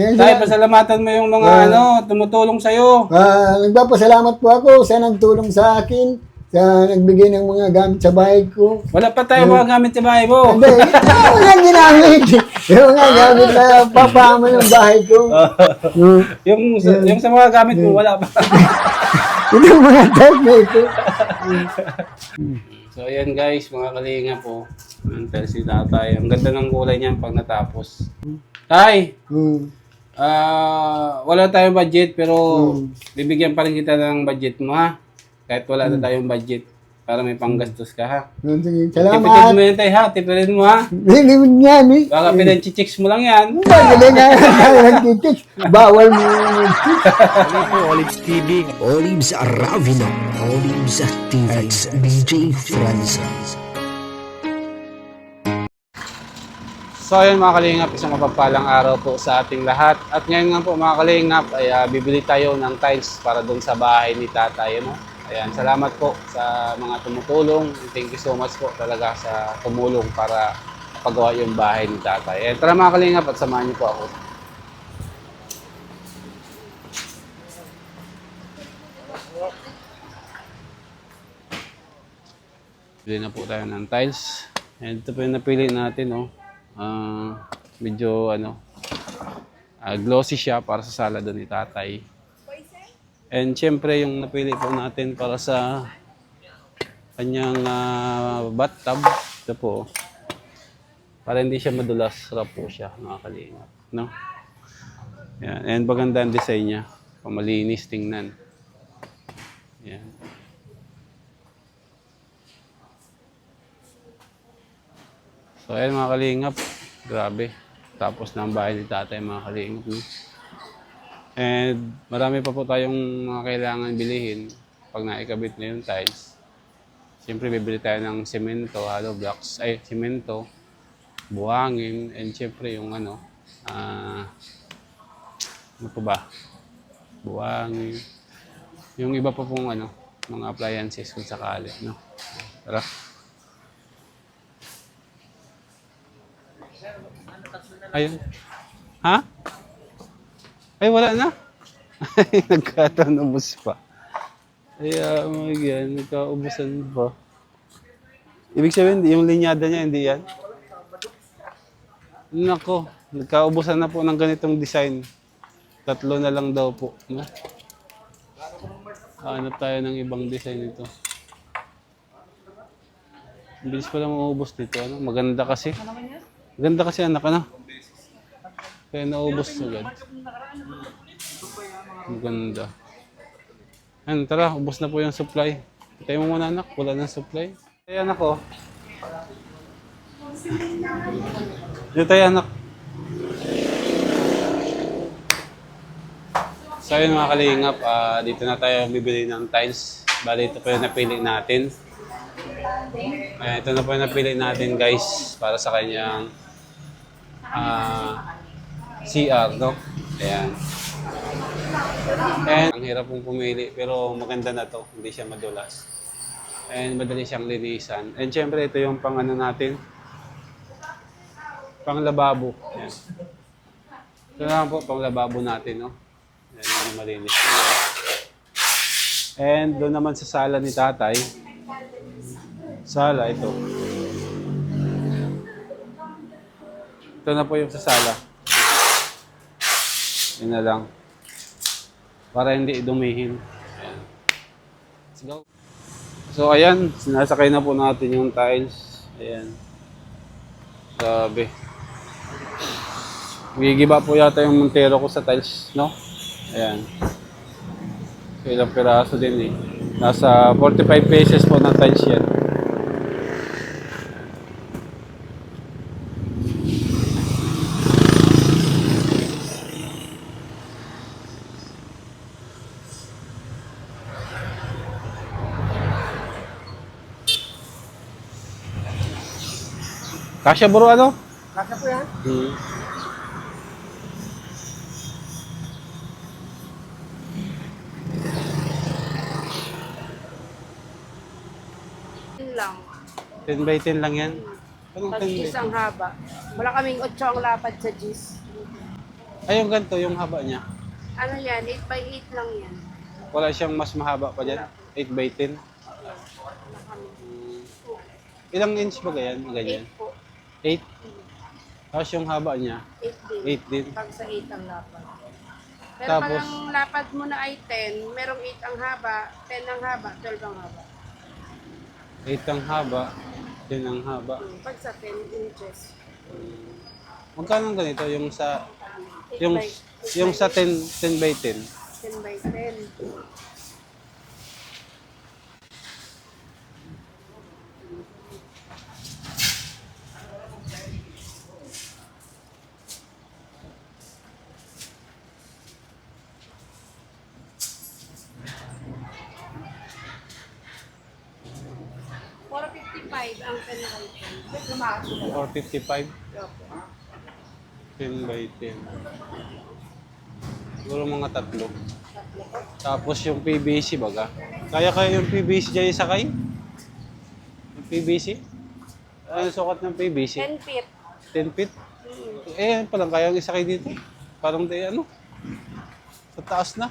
Tay, pasalamatan mo yung mga tumutulong sa'yo. Nagpapasalamat po ako sa nagtulong sa akin, sa nagbigay ng mga gamit sa bahay ko. Wala pa tayo mga gamit sa bahay mo. Hindi, yung mga ginamit. Yung mga gamit na papama ng bahay ko. Yung sa mga gamit mo, wala pa. Yung mga type na ito. So, ayan guys, mga kalinga po. Mental si tatay. Ang ganda ng kulay niyan pag natapos. Tay, wala tayong budget pero bibigyan pa rin kita ng budget mo ha. Kahit wala na tayong budget para may panggastos ka ha. Sige, Tipitin salamat. mo yan tay ha, tipitin mo ha. Lilimit niyan eh. Baka pinanchichicks mo lang yan. Magaling nga tayo nagtitik. Bawal mo. Olives TV. Olives Aravino. Olives TV. DJ Francis. So ayun mga kalingap, isang mapagpalang araw po sa ating lahat. At ngayon nga po mga kalingap ay bibili tayo ng tiles para doon sa bahay ni tatay. No? Ayan, salamat po sa mga tumutulong. Thank you so much po talaga sa tumulong para pagawa yung bahay ni tatay. Ayan, tara mga kalingap at samahan niyo po ako. Bili na po tayo ng tiles. And ito po yung napili natin. No? Medyo glossy siya para sa sala doon ni tatay. And syempre yung napili po natin para sa kanyang bathtub, ito po. Para hindi siya madulas, sarap po siya, nakakalingap. No? Yan. And maganda ang design niya. Pamalinis tingnan. Yan. So ayan mga kalingap, grabe. Tapos na ang bahay ni tatay mga kalingap. No? And marami pa po tayong mga kailangan bilihin pag naikabit na yung tiles. Siyempre bibili tayo ng semento, hollow blocks, semento, buhangin, and siyempre yung ano po ba? Buhangin. Yung iba pa pong mga appliances kung sakali. No? Tara. Ayun. Ha? Ay, wala na. Ay, nagkataon-ubos pa. Ay, oh my God, nagkaubusan pa. Ibig sabihin, yung linyada niya, hindi yan? Nako, nagkaubusan na po ng ganitong design. 3 na lang daw po. No? Hanap tayo ng ibang design ito. Bilis pa lang maubos dito. Maganda kasi. Maganda kasi anak, Kaya naubos agad. Maganda. Ayan, tara, ubos na po yung supply. Tayo mo muna anak, wala ng supply. Ayan anak Dito tayo anak. So ayun mga kalingap, dito na tayo bibili ng tiles. Bali ito po yung napili natin. Ayan, ito na po yung napili natin guys para sa kanyang CR, no? Ayan. And ang hirap pong pumili pero maganda na to, hindi siya madulas. And madali siyang linisan. And syempre ito yung pang natin. Pang lababo. Ayan. Ito na po pang lababo natin, no? Ayan, yung malinis. And doon naman sa sala ni tatay. Sala, ito. Ito na po yung sa sala. Yun na lang. Para hindi dumihin. Ayan. Let's go. So ayan, sinasakay na po natin yung tiles. Ayan. Sabi. Gigiba po yata yung Montero ko sa tiles, no? Ayan. So, ilang piraso din eh. Nasa 45 pesos po ng tiles yan. Kasya bro, Kasa po yan. Lang. 10 by 10 lang yan. Anong 10 Tapos by isang haba. Wala kaming 8 ang lapad sa gis. Ay, yung ganito, yung haba niya. Ano yan, 8 by 8 lang yan. Wala siyang mas mahaba pa dyan. 8 by 10. Ilang inch ba ganyan? 8 Ganyan. po. 8. Tapos yung haba niya, 8 din. 8 din. Pag sa 8 ang lapad. Pero Tapos- pag ang lapad mo na ay 10, merong 8 ang haba, 10 ang haba, 12 ang haba. 8 ang haba, 10 ang haba. Pag sa 10 inches. Magkano ang ganito? Yung sa 8 yung by, yung sa 10 by 10. 10 by 10. $455 ang 10 by 10. 455, Okay. 10 by 10. Siguro mga tatlo. Tatlo po. Tapos yung PVC baga. Kaya yung PVC dyan isakay? Yung PVC? Ano sukat ng PVC? 10 feet. 10 feet? Eh, palang kayang isakay dito. Parang di ano? Sa taas na.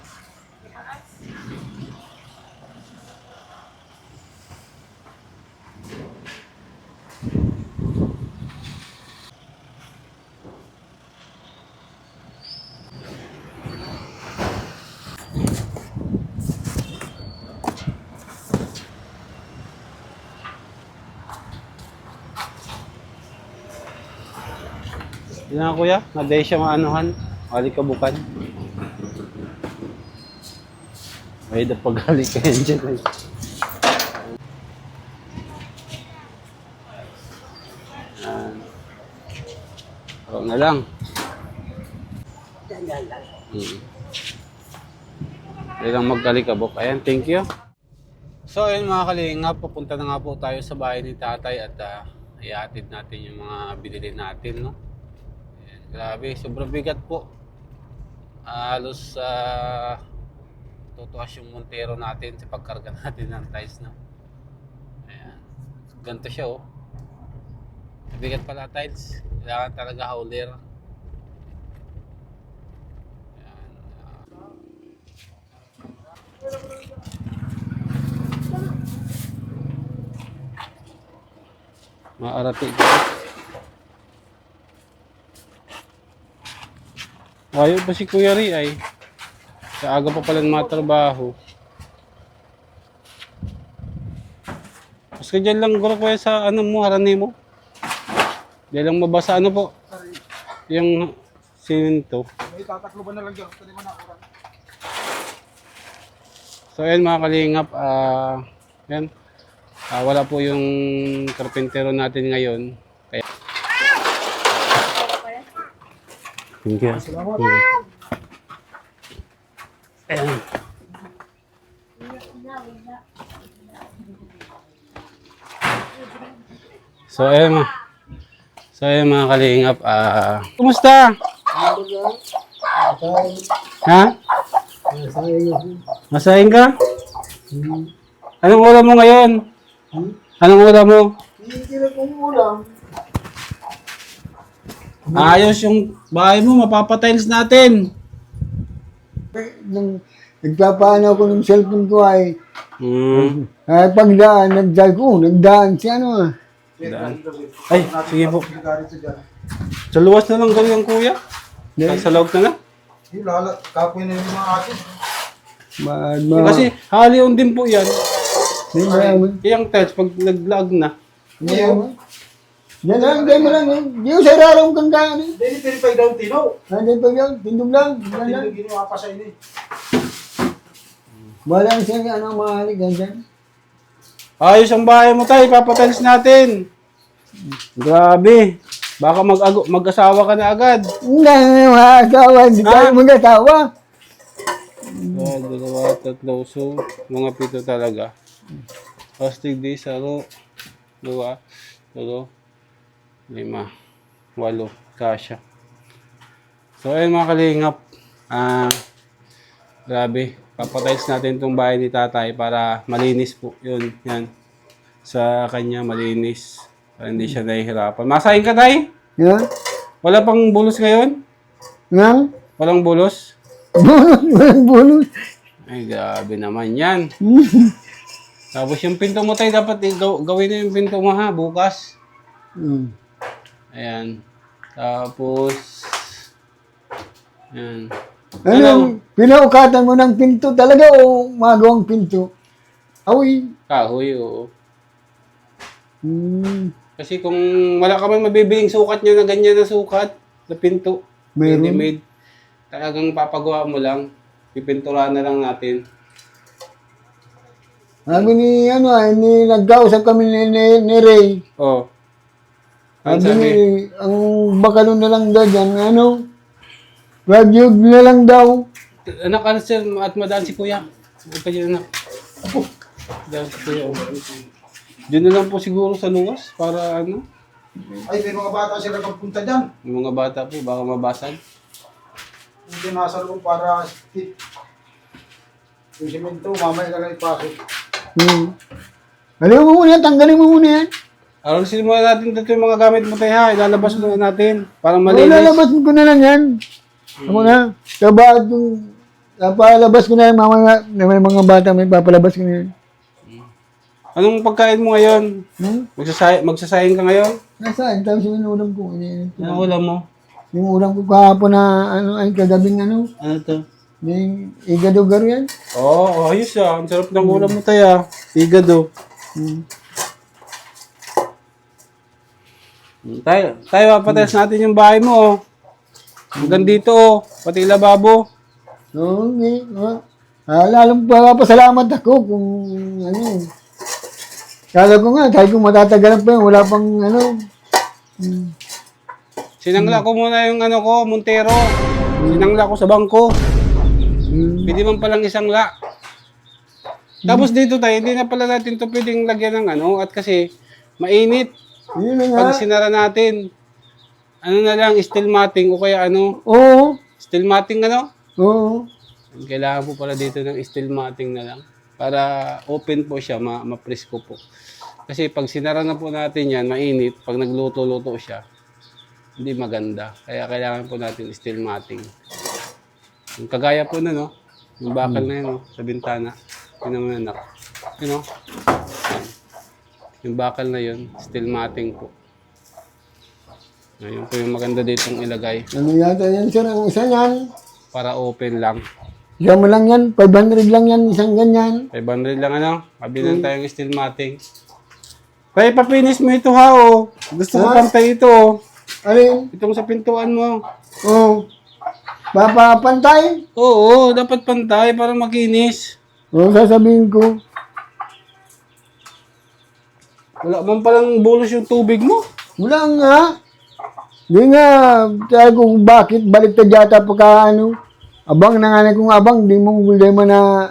Yan na kuya, naday siya maanuhan. Halikabukan. Ay, napagali ka yan dyan. Eh. Yan. Ako na lang. Hindi lang magkalikabok. Ayan, thank you. So, ayun mga kalingap, pupunta na nga po tayo sa bahay ni tatay at iatid natin yung mga binili natin, no? Ayan, grabe, sobrang bigat po. Halos tutuas yung montero natin sa pagkarga natin ng tiles, no? Ayan, ganito siya, oh. Bigat pala tiles. Kailangan talaga hauler. Ayan, maarati ko. Ayaw pa si Kuya Ri ay. Sa aga pa pala matrabaho. Mas ka dyan lang guro kuya sa ano mo, harani mo. Diyan lang mabasa ano po. Yung simento. May tataklo ba na lang dyan? Pwede mo na kurang. So ayan mga kalingap, yan. Wala po yung karpentero natin ngayon. Kaya thank you. Salamat. Ayan. So ayan mga kalingap, kumusta? Ha? Masahin ka? Anong ulam mo ngayon? Anong ulam mo? Hindi na kong ulam. Ayos yung bahay mo, mapapatiles natin. Nung nagpapaano ako ng cellphone ko ay pagdaan, nagdaan siya ano ah. Ay, sige po. Garito dyan. Sa luwas na lang ganyan kuya. Sa loob na lang. Yung lalat, kapoy na yung mga atin. Kasi halion din po yan. Di ba? Yung tiles pag naglag na. Yan lang, di mo lang. Di ko sa rarong kang kaan eh. Hindi, pinipay daw tino. Hindi pa yan, tindog lang. Yan lang. Hindi ginawa pa sa ini. Wala siya ano mahalik ganyan. Ayos ang bahay mo tayo, papatiles natin. Grabe. Baka mag-asawa ka na agad. Hindi mga asawa, hindi tayo mag-asawa. Dalawa, tatlo. So, mga pito talaga. Hostig di, saro. 2, 3, 5, 8. Kasya. So, ayun mga kalingap. Grabe. Papatiles natin itong bahay ni tatay para malinis po. Yun, yan. Sa kanya, malinis. Para hindi siya nahihirapan. Masahin ka, tay? Yan. Wala pang bulos ngayon? Yan. Walang bulos? Bunot, walang bunot. Ay, grabe naman yan. Tapos yung pinto mo tayo, dapat gawin na yung pinto mo ha, bukas. Hmm. Ayan. Tapos, ayan. Ano, pinaukatan mo ng pinto talaga o magawang pinto? Awi. Kahoy, oo. Hmm. Kasi kung wala ka man mabibiling sukat niya na ganyan na sukat, na pinto, Meron. ready-made, talagang papagawa mo lang, pipinturahan na lang natin. Sabi ni, nagkausap kami ni Ray. Oh. Ano Sabi ni, sabi? ang bakalo na lang daw dyan, radyog na lang daw. Anak, ano sir, at madaan si kuya. Huwag ka dyan, anak. Daan si kuya. Oh. Diyan na lang po siguro sa luwas para ano, Ay, may mga bata sila pagpunta dyan. yung mga bata po, baka mabasag. Hindi nasa loob para stick. Yung simento, mamaya ka lang ipasok. Hmm. Alam mo muna, tanggalin mo muna yan. Arosin muna natin dito yung mga gamit mo tayo ha. Ilalabas muna natin para O, malinis. lalabas ko na lang yan. Ako na. Kabahad yung, papalabas ko na yan, mamaya, na may mga bata, may papalabas ko na yan. Anong pagkain mo ngayon? Hmm? Magsasayang ka ngayon? Nasaan? Tapos yung ulam ko. Ano ulam mo? Yung ulam ko kahapon na, ay kagabing Ano to? yung igado-garo yan. Oo, ayos ah. Ang sarap ng ulam mo tayo. Igado. Hmm. Tayo, papatas natin yung bahay mo oh. Hanggang dito oh. Pati lababo. Okay. Lalong pasalamat ako kung kala ko nga, kahit kung matatagalan pa yun, wala pang Sinangla ko muna yung ano ko, Montero. Sinangla ko sa bangko. Pwede man palang isangla. Tapos dito tayo, hindi na pala natin to pwedeng lagyan ng ano. At kasi mainit. yun na nga. Pag sinara natin, ano na lang, steel matting o kaya ano, Oo. steel matting ano? Oo. Kailangan po pala dito ng steel matting na lang para open po siya, ma-presko po. Kasi pag sinara na po natin yan, mainit, pag nagluto-luto siya, hindi maganda. Kaya kailangan po natin steel matting. Yung kagaya po na, no? Yung bakal na yun, no? Sa bintana. Yun naman anak. Yun, no? Yan. Yung bakal na yun, steel matting po. Ngayon po yung maganda ditong ilagay Ano yata yan, sir? Ang isa yan. para open lang. Isa mo lang yan. 500 lang yan. Isang ganyan. 500 lang ano, kabilang tayong steel matting. Kaya papinis mo ito ha, oh. Gusto ko pantay ito, oh. Alin? Itong sa pintuan mo. Oo. Papapantay? Oo, dapat pantay para makinis. Oo, sasabihin ko. Wala man palang bulos yung tubig mo. Wala nga. Hindi nga. Kaya kung bakit baliktad yata pagka abang na nga kung abang, di mo na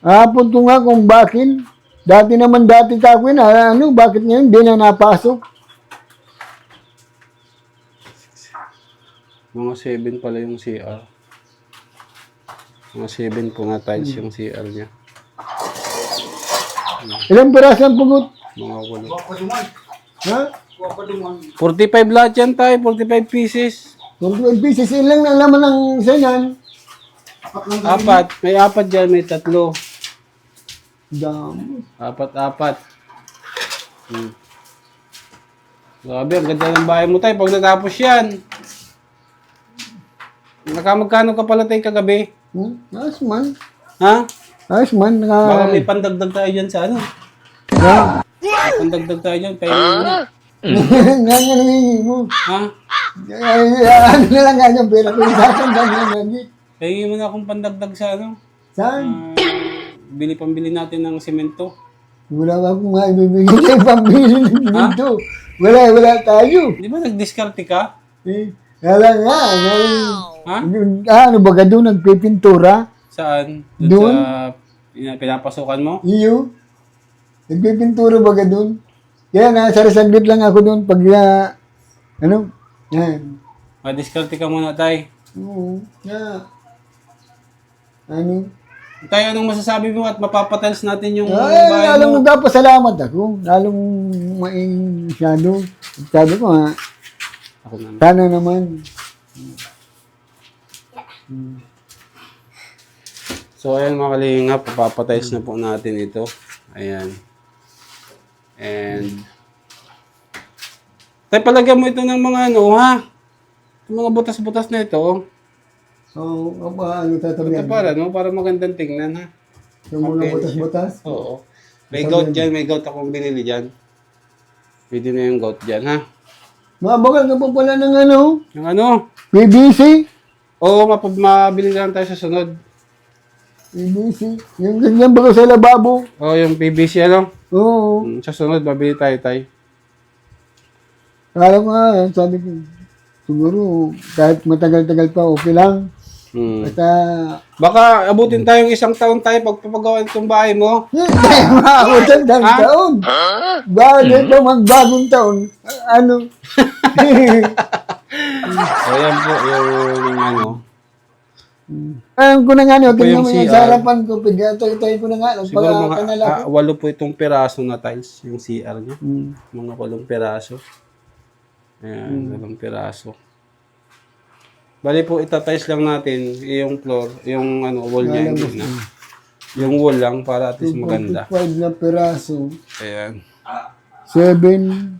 hapon ko nga kung bakit. Dati kako na, bakit ngayon di na napasok? Mga 7 pala yung CR. Mga 7 po nga tiles yung CR niya. Ilang piraso ang pugot? Mga kulo. Huwag pa duman. Ha? Huwag pa duman. 45 lahat yan tayo, 45 pieces. 45 pieces, ilang na laman ng sayan. Apat. May apat dyan, may 3. Dami. Apat. Grabe, ang ganda ng bahay mo tayo. Pag natapos yan, nakamagkano ka pala tayo kagabi? Ayos man. Ha? Ayos man. Baka may pandagdag tayo dyan sa ano? May pandagdag tayo dyan, pahingi mo. Nga nangingi mo. Ha? Ano na lang nga pera ko. Sasandang nga lagi. Pahingi mo na akong pandagdag sa ano? Saan? Pambili natin ng semento. Wala ka akong maibibigay sa'yo pambili ng dito. Wala tayo. Di ba nag-discarte ka? Wala nga. Ha? Ano ba ka doon? Nagpipintura? Saan? Doon? Sa pinapasukan mo? Iyo. Nagpipintura ba ka doon? Kaya nasarasaglit lang ako doon pag yan. Discarte ka muna, tay. Oo. Tay, anong masasabi mo at mapapatiles natin yung Ay, bahay lalong mo? nagpapasalamat ako. Lalong masyado. Sabi ko Ako na. sana naman. So, ayan mga kalingap, papapatiles na po natin ito. Ayan. And, tayo palagyan mo ito ng mga ano, ha? Yung mga butas-butas na ito. So, ano tatabihan? Ito para magandang tingnan, ha? Yung mga butas-butas? Oo. May goat dyan, may goat akong binili dyan. Pwede na yung goat dyan, ha? Mabagal ka pa pala ng ano? Yung ano? PVC? Oo, mabili lang tayo sa sunod. PVC? Yung ganyan ba sa lababo? Oo, yung PVC, ano? Oo. Sa sunod, mabili tayo, tay. Kala ko nga, sabi ko, siguro kahit matagal-tagal pa, okay lang. Basta, Baka abutin tayong 1 taon tayo pagpapagawa itong bahay mo. hindi, maabutan ng taon. Bakit pa magbagong taon? Ano? Ayan po yung ano. Alam ko na nga, no, Ito tingnan yung mo yung CR. sa harapan ko, pigatoy ko na nga, Siguro mga kanala ko. 8 po itong piraso na tiles, yung CR niya. Mga 8 piraso. Ayan, 8 piraso. Bali po, itatiles lang natin yung floor, yung ano, wall niya. Hindi na. Yung wall lang para at least maganda. 5 na peraso. Ayan. 7.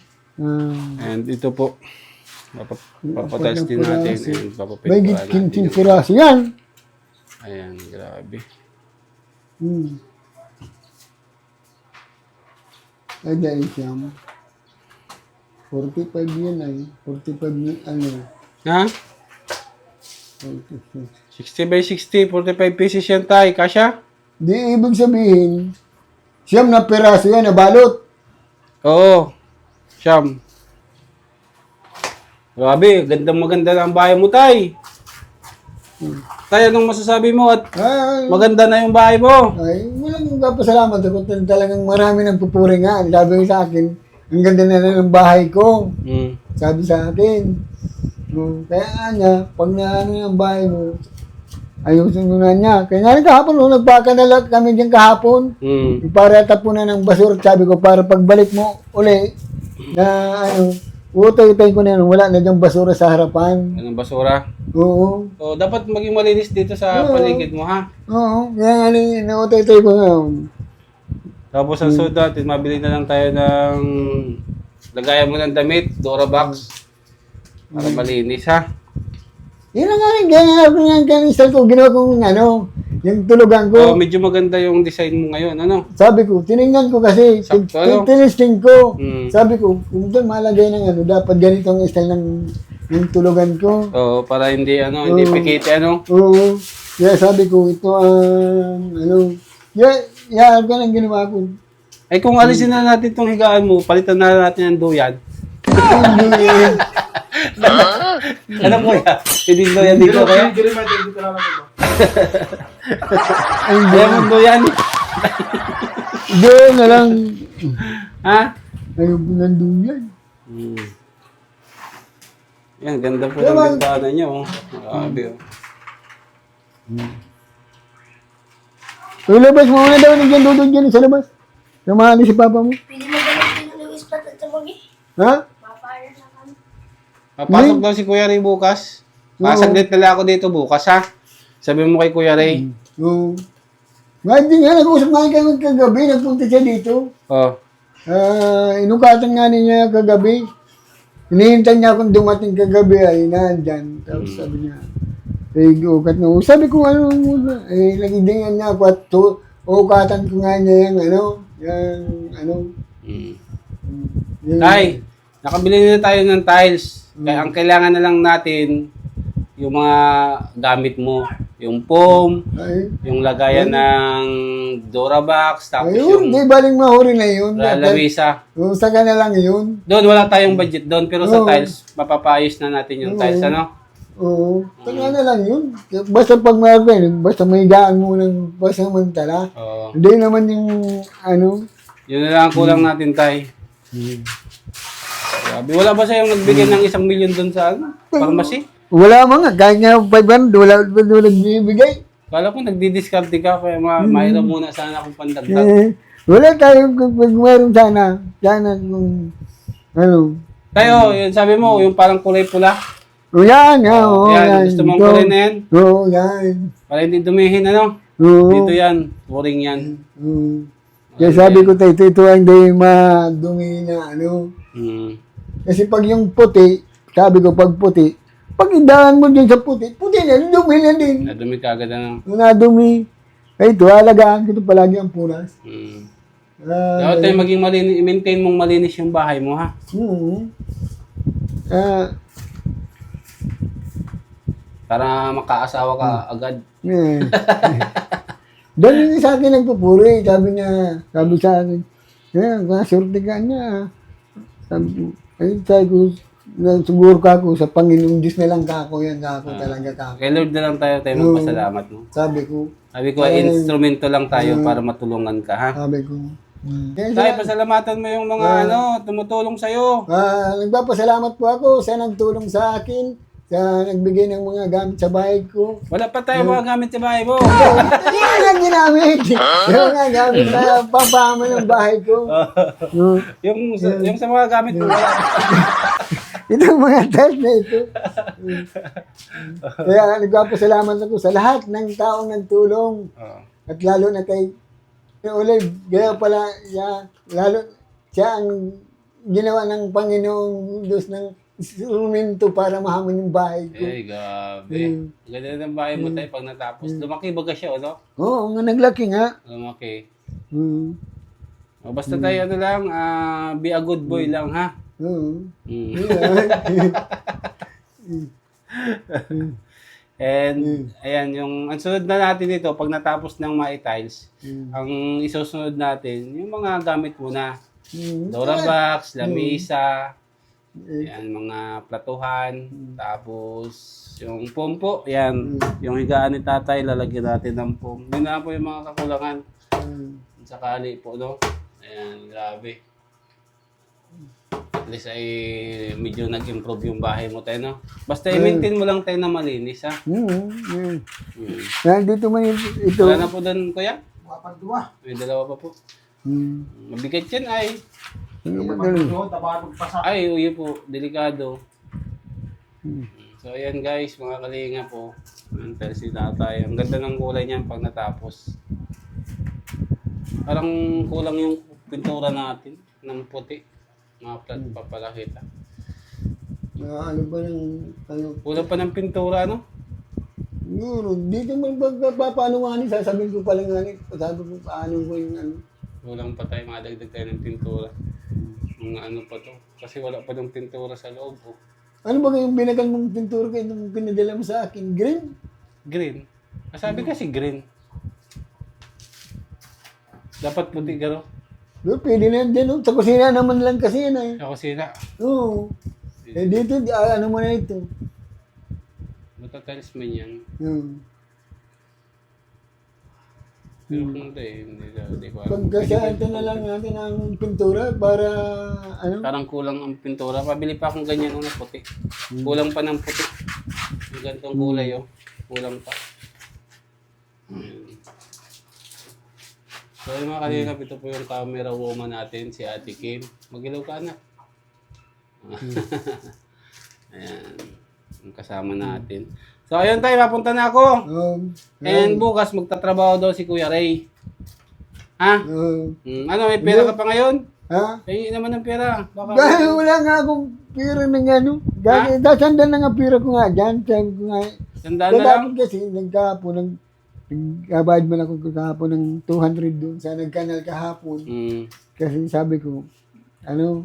And ito po, papatiles din natin. And May papapinturahan natin. kinting peraso yan. Ayan, grabe. Ay, dahil siyam. 45 yan ay. 45 yan, ano. Ha? 46. 60 by 60, 45 pieces yan tayo. Kasha? Di ibig sabihin, siyam na peraso yan, nabalot. Oo. Siyam. Grabe, gandang maganda na ang bahay mo, tay. Tay, anong masasabi mo at Ay, maganda na yung bahay mo? walang papasalamat ako. Talagang marami nang pupuri nga. Sabi sa akin, ang ganda na ng bahay ko. Sabi sa akin. Kaya nga niya, pag naano yung bahay mo, ayusin mo na niya. Kaya nga rin kahapon, nung nagpakanalag kami dyan kahapon, para tapunan ng basura, sabi ko, para pagbalik mo uli, na ano, utay-utay ko na yan, wala na dyan basura sa harapan. Anong basura? Oo. So, dapat maging malinis dito sa paligid mo, ha? Oo. Kaya nga rin, nautay-utay ko na. Tapos ang suot natin, mabili na lang tayo ng lagayan mo ng damit, Dora box. Para malinis, ha? Yun na nga rin, kaya nga kanista ko, ginawa kong ano, yung tulugan ko. Oh, medyo maganda yung design mo ngayon, ano? Sabi ko, tinignan ko kasi, Sakto, ano? tinisting ko. Mm. Sabi ko, kung doon malagay ng ano, dapat ganito ang style ng tulugan ko. Oo, para hindi, ano, hindi pikiti, ano? Oo. Kaya sabi ko, ito ang, ano, ganun ginawa ko. Ay, kung alisin na natin itong higaan mo, palitan na natin ang duyan. Ano po yan? Hindi duyan dito kaya? Ayaw mo duyan? Doon na lang, Ha? ayaw ko nandun yan. Yan, ganda po ng bintana niyo. Oh. Grabe, oh. So, labas mo na daw, nandiyan doon dyan sa labas. Samahan si papa mo. Pwede mo gamitin ng ispat at tumagi. Ha? Papayar na kami. Papasok daw si Kuya Ray bukas. Pasaglit na lang ako dito bukas, ha? Sabi mo kay Kuya Ray. Oo. Nga, hindi nga, nag-usap nga kayo kagabi, nagpunta siya dito. Oh. Inukatan nga niya kagabi. Hinihintay niya akong dumating kagabi ay nandyan. Tapos sabi niya, ukat na. Sabi ko ano muna. Nagidingan niya ako at ukatan ko nga niya yung Tay, nakabili na tayo ng tiles. Kaya ang kailangan na lang natin, yung mga gamit mo. Yung foam, Ay, yung lagayan ng Dora box, tapos ayun, di yung baling mahuri na yun. lamisa. Saka na lang yun. Doon, wala tayong budget doon. Pero sa Oo. tiles, mapapayos na natin yung tiles, ano? Oo, saka na lang yun. Basta pag mayroon, basta may gaan mo ng pasamantala. Oo. Hindi naman yung ano. Yun na lang ang kulang natin, tay. Grabe. Wala ba sa'yo nagbigay ng 1 million doon sa pharmacy? Wala mga, kahit nga 500, wala nagbibigay. Kala ko nagdi-discard ka, kaya mayroon muna sana akong pandagdag. Wala tayo pag mayroon sana kung ano. Tayo, yun sabi mo, yung parang kulay pula. O yan, oo, Yan, gusto mong ito. kulay na yan? Oo, yan. Para hindi dumihin, ano? Oo. Dito yan, puring yan. Oo. Kaya sabi ko tayo, ito hindi madumi na ano. Mm. Kasi pag yung puti, sabi ko pag puti, pag indahan mo din sa puti, puti na, dumi na din. Nadumi ka agad, ano? Nadumi. Ay, ito, alagaan ko ito palagi ang punas. Mm. Ah, Dapat tayo maging malinis, i-maintain mong malinis yung bahay mo, ha? Ah, Para makaasawa ka agad. eh. Doon yung sa akin nagpupuri, sabi sa akin, kasurti ka niya. Sabi ko, siguro ka ako sa Panginoon Diyos na lang ka ako, yan ka ako talaga ka ako. Kay Lord na lang tayo magpasalamat, no? Sabi ko, Sabi ko, instrumento lang tayo para matulungan ka, ha? sabi ko. Tayo, pasalamatan mo yung mga tumutulong sa'yo. Nagpapasalamat po ako sa nagtulong sa akin, sa nagbigay ng mga gamit sa bahay ko. Wala pa tayo mga gamit sa bahay mo. Yan ang ginamit. Yung mga gamit sa pampama ng bahay ko. yung sa mga gamit mo, wala. Itong mga test na ito. Kaya nagpapasalamat ako sa lahat ng taong nagtulong. At lalo na kay Olive. Kaya pala, lalo siya ang ginawa ng Panginoong Diyos ng instrumento para mahamon yung bahay ko. Eh, grabe. Ganda ng bahay mo tayo pag natapos. Lumaki baga siya, ano? Oo, nga naglaki nga. Lumaki. Mm. O, basta tayo, ano lang, be a good boy lang, ha? Oo. Mm. And, ayan, ang sunod na natin dito, pag natapos ng tiles, ang isusunod natin, yung mga gamit muna. Durabox, lamisa, yan, mga platuhan, tapos yung pompo, yan, yung higaan ni tatay, lalagyan natin ng pompo. Yun na po yung mga kakulangan. Sakali po, no? Ayan, grabe. At least ay medyo nag-improve yung bahay mo tayo, no? Basta i-maintain mo lang tayo na malinis, ha? Nandito man ito. Wala na po doon, kuya? Mapagduwa. May dalawa pa po. Mabigat yan ay. Mapagduwa, tabagod pa sa. Ay, uyo po, delikado. So, ayan guys, mga kalinga po. Mental si tatay. Ang ganda ng kulay niyan pag natapos. Parang kulang yung pintura natin ng puti. Mga plat pa pala kita. Ano ba yung, Kulang pa ng pintura, no? siguro, dito man paano nga ni, sasabihin ko pala nga ni, sabi ko paano ko yung ano. Kulang pa tayo, madagdag tayo ng pintura. Mga ano pa to. Kasi wala pa ng pintura sa loob. Oh. Ano ba yung binagal mong pintura kayo nung pinadala mo sa akin? Green? Green. Sabi kasi green. Dapat puti garo. Doon, pwede na yan din. Oh. Sa kusina naman lang kasi yan eh. Sa kusina. Oo. Eh dito, ano mo na ito. Matatiles man yan. Pero kung hindi ko alam. Pagkasyahan na lang natin ang pintura para ano. Parang kulang ang pintura. Pabili pa akong ganyan na puti. Kulang pa ng puti. Yung ganitong kulay, oh. Kulang pa. So, yung mga kalingap, ito po yung camera woman natin, si Ate Kim. Mag-ilaw ka, anak. Ayan. Yung kasama natin. So, ayun tayo, mapunta na ako. And bukas, magtatrabaho daw si Kuya Ray. Ha? Ano, may pera ka pa ngayon? Ha? Tingin naman ng pera. Baka... Dahil wala nga akong pira ng ano. Dahil dasandan na nga pira ko nga dyan. Sabi ko nga. Sandaan na lang. Kasi nagkahapon, nagkabayad man ako kahapon ng 200 doon sa nagkanal kahapon. Kasi sabi ko, ano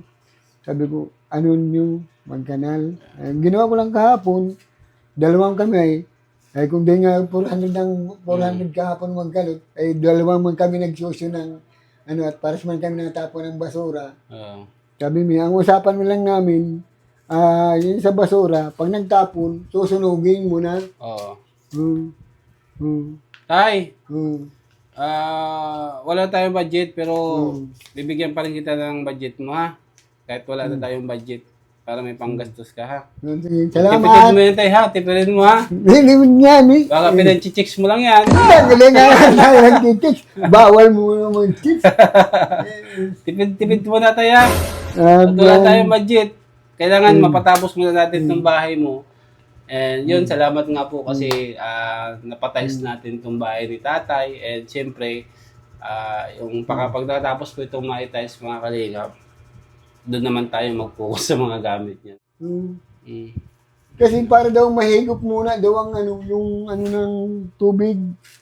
nyo, magkanal. Ginawa ko lang kahapon, dalawang kami ay kung di nga 400 kahapon magkalot, ay dalawang man kami nagsusyo ng at paras man kami natapon ng basura. Sabi mo, ang usapan mo lang namin, yun sa basura, pag nagtapon, susunugin mo na. Oo. Tay, wala tayong budget pero bibigyan pa rin kita ng budget mo, ha? Kahit wala na tayong budget para may panggastos ka, ha? Tipirin Salamat. mo yan, tay, ha? Tipirin mo, ha? Hindi mo yan eh. Baka pinanchichicks mo lang yan. Hindi nga nagtitiks. Bawal mo naman tiks. Tipid mo na, tay, ha? At wala tayong budget. Kailangan mapatapos muna natin itong bahay mo. And yun, salamat nga po kasi napatiles natin itong bahay ni tatay. And siyempre, yung pag natapos po itong maitiles mga kalingap, doon naman tayo mag-focus sa mga gamit niya. Mm. Kasi para daw mahigop muna daw ang yung ng tubig.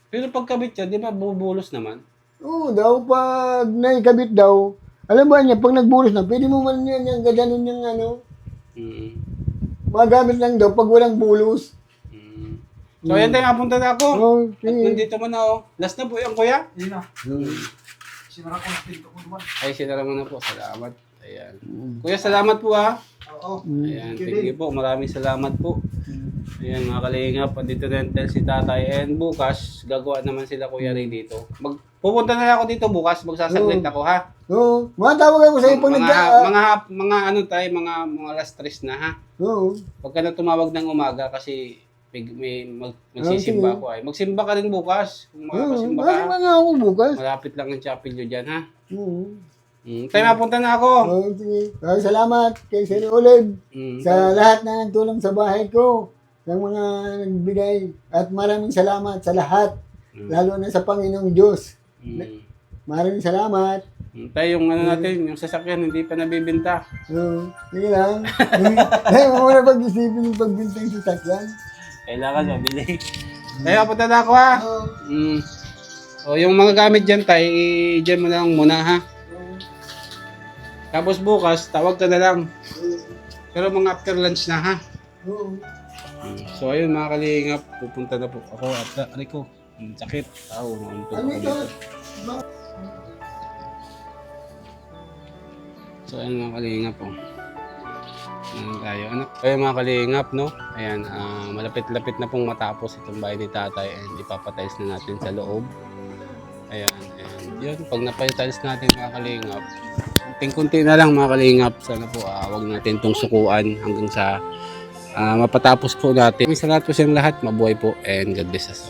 Pero pagkabit yan, di ba bubulos naman? Oo, daw pag naikabit daw, alam ba niya, pag nagbulos na, pwede mo man yan, yung gadanon yung Mm. magamit lang daw pag walang bulos. Mm. So, ayan tayo, napunta na ako. Oo, At sige. nandito mo na, oh. Last na po yan, kuya. Yun na. Sinara ko na pinto ko naman. Ay, sinara mo na po. Salamat. Ayan. Kuya, salamat po, ha. Oo. Ayan, thank you po. Maraming salamat po. Ayan, mga kalingap. Dito rental si tatay. And bukas, gagawa naman sila Kuya Ray dito. Pupunta na ako dito bukas. Magsasaglit ako, ha. Oo, matawag ako sa iyo pag Mga ano tayo, mga last stress na, ha. Oo. Huwag ka na tumawag ng umaga kasi magsisimba ako ay. Magsimba ka rin bukas. Kung makakasimba ka. Mga ako bukas. Malapit lang ang chapel dyan, ha. Oo. Tayo, mapunta na ako. Oo, sige. Maraming salamat kay Sir Olive sa lahat na nagtulong sa bahay ko, sa mga nagbigay. At maraming salamat sa lahat, lalo na sa Panginoong Diyos. Maraming salamat. Tayo, yung ano natin, yung sasakyan, hindi pa nabibinta. Oo, sige lang. Dahil mo muna pag-isipin yung pagbinta yung sasakyan. Kailangan mabili. Tayo, punta na ako, ha. Oo. O, yung mga gamit dyan, tayo, i-dyan mo na lang muna, ha. Tapos bukas, tawag ka na lang. Pero mga after lunch na, ha. Oo. So, ayun, mga kalingap, pupunta na po ako at ko. Sakit. Nauntog Ano ako ito? dito. So, ayun mga kalingap, oh. Ayan tayo, anak. Ayun mga kalingap, no? Ayan, malapit-lapit na pong matapos itong bahay ni tatay and ipapatiles na natin sa loob. Ayan, and yun, pag napatiles natin mga kalingap, kunti na lang mga kalingap. Sana po, wag natin itong sukuan hanggang sa mapatapos po natin. Salamat po sa lahat, mabuhay po, and God bless us.